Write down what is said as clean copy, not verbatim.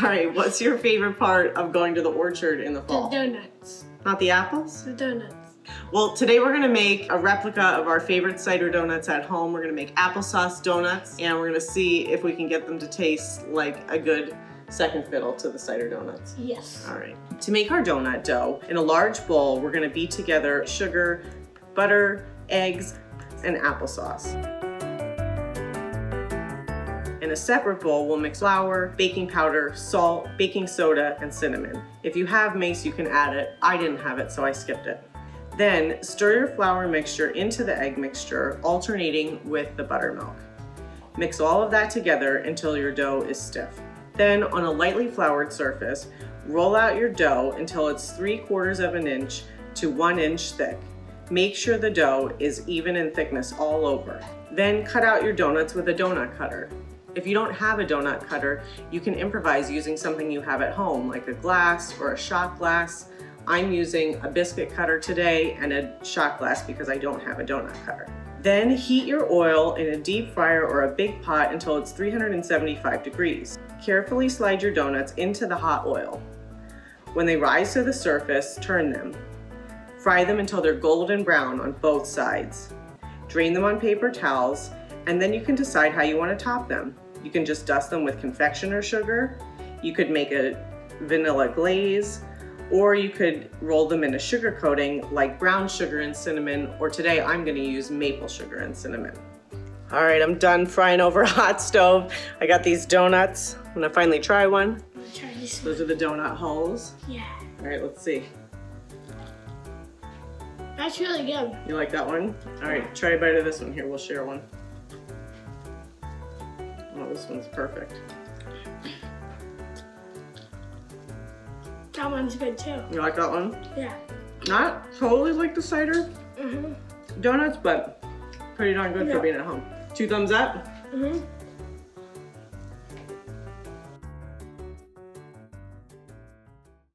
All right, what's your favorite part of going to the orchard in the fall? The donuts. Not the apples? The donuts. Well, today we're gonna make a replica of our favorite cider donuts at home. We're gonna make applesauce donuts, and we're gonna see if we can get them to taste like a good second fiddle to the cider donuts. Yes. All right. To make our donut dough, in a large bowl, we're gonna beat together sugar, butter, eggs, and applesauce. In a separate bowl, we'll mix flour, baking powder, salt, baking soda, and cinnamon. If you have mace, you can add it. I didn't have it, so I skipped it. Then stir your flour mixture into the egg mixture, alternating with the buttermilk. Mix all of that together until your dough is stiff. Then on a lightly floured surface, roll out your dough until it's 3/4 of an inch to 1 inch thick. Make sure the dough is even in thickness all over. Then cut out your donuts with a donut cutter. If you don't have a donut cutter, you can improvise using something you have at home, like a glass or a shot glass. I'm using a biscuit cutter today and a shot glass because I don't have a donut cutter. Then heat your oil in a deep fryer or a big pot until it's 375 degrees. Carefully slide your donuts into the hot oil. When they rise to the surface, turn them. Fry them until they're golden brown on both sides. Drain them on paper towels, and then you can decide how you want to top them. You can just dust them with confectioner sugar. You could make a vanilla glaze, or you could roll them in a sugar coating like brown sugar and cinnamon, or today I'm gonna use maple sugar and cinnamon. All right, I'm done frying over a hot stove. I got these donuts. I'm gonna finally try one. I'm gonna try this one. Those are the donut holes. Yeah. All right, let's see. That's really good. You like that one? All right, try a bite of this one here. We'll share one. Oh, this one's perfect. That one's good too. You like that one? Yeah. Not totally like the cider donuts, but pretty darn good for being at home. 2 thumbs up.